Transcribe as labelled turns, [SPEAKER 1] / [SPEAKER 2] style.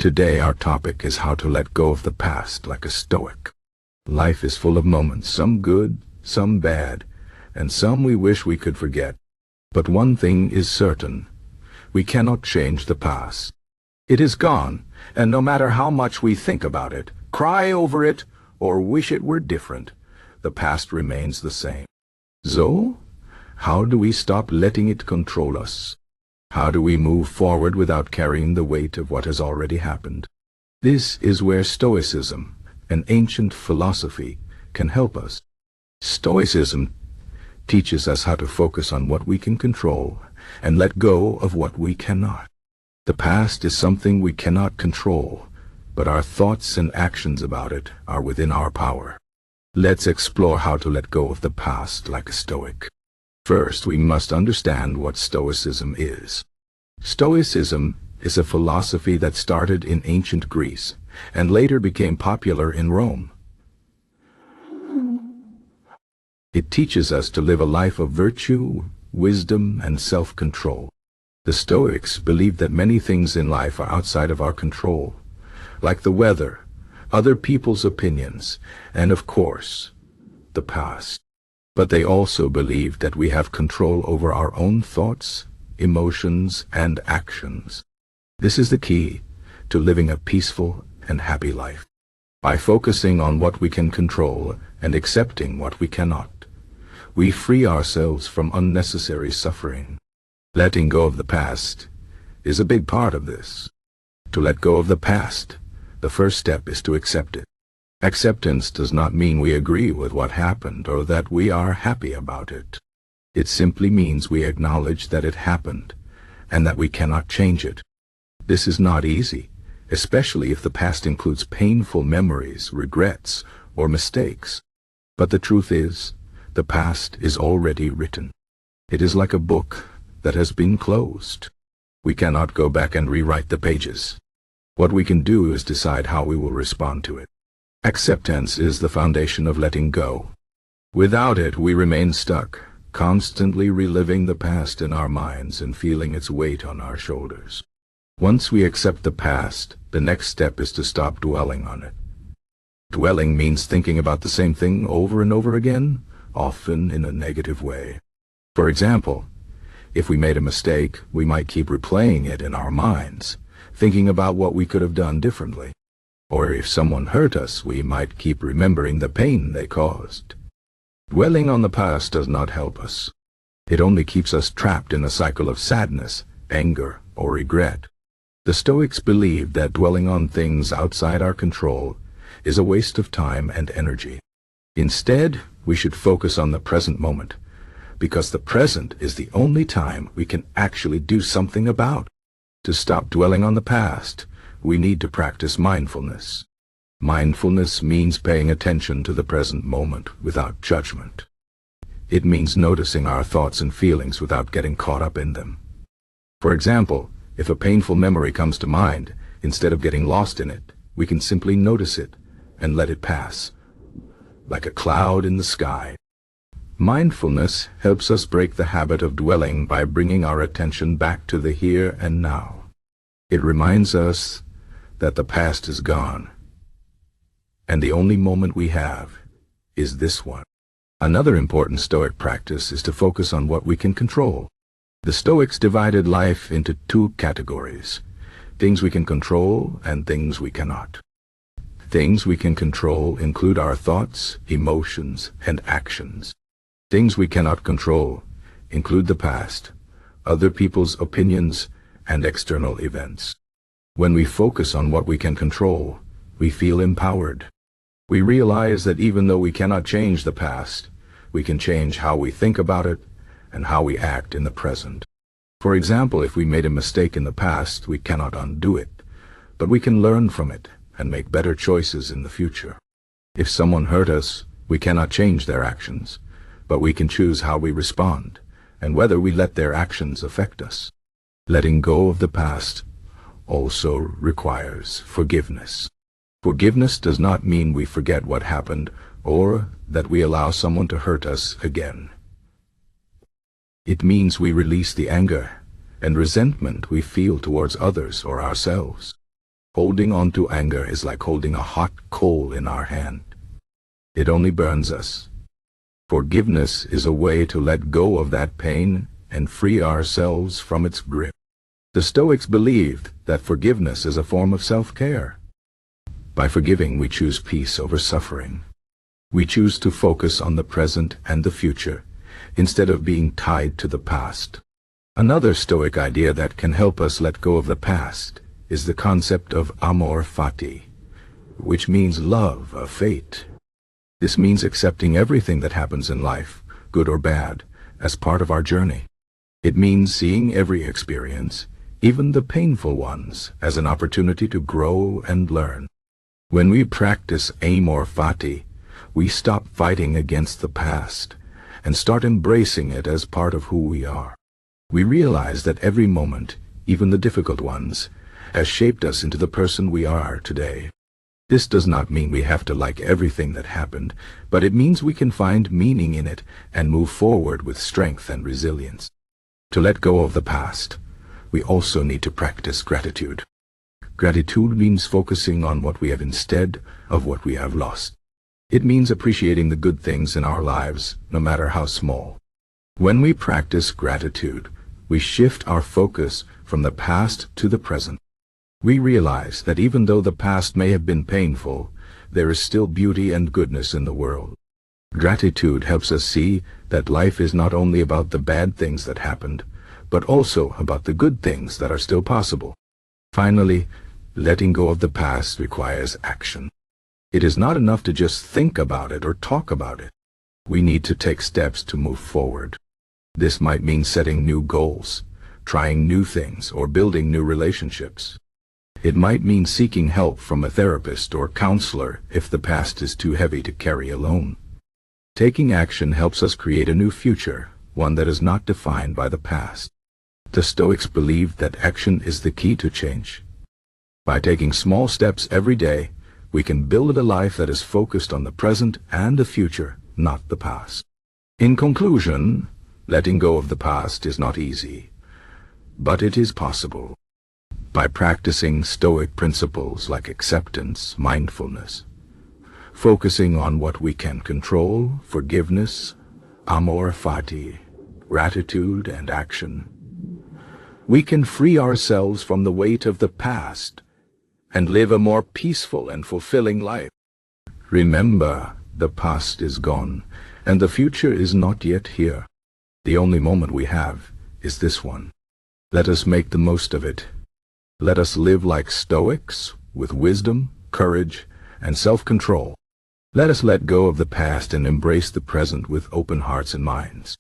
[SPEAKER 1] Today our topic is how to let go of the past like a Stoic. Life is full of moments, some good, some bad, and some we wish we could forget. But one thing is certain: we cannot change the past. It is gone, and no matter how much we think about it, cry over it, or wish it were different, the past remains the same. So, how do we stop letting it control us? How do we move forward without carrying the weight of what has already happened? This is where Stoicism, an ancient philosophy, can help us. Stoicism teaches us how to focus on what we can control and let go of what we cannot. The past is something we cannot control, but our thoughts and actions about it are within our power. Let's explore how to let go of the past like a Stoic. First, we must understand what Stoicism is. Stoicism is a philosophy that started in ancient Greece and later became popular in Rome. It teaches us to live a life of virtue, wisdom, and self-control. The Stoics believed that many things in life are outside of our control, like the weather, other people's opinions, and of course, the past. But they also believed that we have control over our own thoughts, emotions, and actions. This is the key to living a peaceful and happy life. By focusing on what we can control and accepting what we cannot, we free ourselves from unnecessary suffering. Letting go of the past is a big part of this. To let go of the past, the first step is to accept it. Acceptance does not mean we agree with what happened or that we are happy about it. It simply means we acknowledge that it happened and that we cannot change it. This is not easy, especially if the past includes painful memories, regrets, or mistakes. But the truth is, the past is already written. It is like a book that has been closed. We cannot go back and rewrite the pages. What we can do is decide how we will respond to it. Acceptance is the foundation of letting go. Without it, we remain stuck, constantly reliving the past in our minds and feeling its weight on our shoulders. Once we accept the past, the next step is to stop dwelling on it. Dwelling means thinking about the same thing over and over again, often in a negative way. For example, if we made a mistake, we might keep replaying it in our minds, thinking about what we could have done differently. Or if someone hurt us, we might keep remembering the pain they caused. Dwelling on the past does not help us. It only keeps us trapped in a cycle of sadness, anger, or regret. The Stoics believed that dwelling on things outside our control is a waste of time and energy. Instead, we should focus on the present moment, because the present is the only time we can actually do something about. To stop dwelling on the past, we need to practice mindfulness. Mindfulness means paying attention to the present moment without judgment. It means noticing our thoughts and feelings without getting caught up in them. For example, if a painful memory comes to mind, instead of getting lost in it, we can simply notice it and let it pass, like a cloud in the sky. Mindfulness helps us break the habit of dwelling by bringing our attention back to the here and now. It reminds us that the past is gone, and the only moment we have is this one. Another important Stoic practice is to focus on what we can control. The Stoics divided life into two categories: things we can control and things we cannot. Things we can control include our thoughts, emotions, and actions. Things we cannot control include the past, other people's opinions, and external events. When we focus on what we can control, we feel empowered. We realize that even though we cannot change the past, we can change how we think about it and how we act in the present. For example, if we made a mistake in the past, we cannot undo it, but we can learn from it and make better choices in the future. If someone hurt us, we cannot change their actions, but we can choose how we respond and whether we let their actions affect us. Letting go of the past also requires forgiveness. Forgiveness does not mean we forget what happened or that we allow someone to hurt us again. It means we release the anger and resentment we feel towards others or ourselves. Holding on to anger is like holding a hot coal in our hand. It only burns us. Forgiveness is a way to let go of that pain and free ourselves from its grip. The Stoics believed that forgiveness is a form of self-care. By forgiving, we choose peace over suffering. We choose to focus on the present and the future, instead of being tied to the past. Another Stoic idea that can help us let go of the past is the concept of Amor, Fati, which means love of fate. This means accepting everything that happens in life, good or bad, as part of our journey. It means seeing every experience, even the painful ones, as an opportunity to grow and learn. When we practice Amor Fati, we stop fighting against the past and start embracing it as part of who we are. We realize that every moment, even the difficult ones, has shaped us into the person we are today. This does not mean we have to like everything that happened, but it means we can find meaning in it and move forward with strength and resilience. To let go of the past, we also need to practice gratitude. Gratitude means focusing on what we have instead of what we have lost. It means appreciating the good things in our lives, no matter how small. When we practice gratitude, we shift our focus from the past to the present. We realize that even though the past may have been painful, there is still beauty and goodness in the world. Gratitude helps us see that life is not only about the bad things that happened, but also about the good things that are still possible. Finally, letting go of the past requires action. It is not enough to just think about it or talk about it. We need to take steps to move forward. This might mean setting new goals, trying new things, or building new relationships. It might mean seeking help from a therapist or counselor if the past is too heavy to carry alone. Taking action helps us create a new future, one that is not defined by the past. The Stoics believed that action is the key to change. By taking small steps every day, we can build a life that is focused on the present and the future, not the past. In conclusion, letting go of the past is not easy, but it is possible. By practicing Stoic principles like acceptance, mindfulness, focusing on what we can control, forgiveness, Amor Fati, gratitude and action, we can free ourselves from the weight of the past and live a more peaceful and fulfilling life. Remember, the past is gone, and the future is not yet here. The only moment we have is this one. Let us make the most of it. Let us live like Stoics, with wisdom, courage, and self-control. Let us let go of the past and embrace the present with open hearts and minds.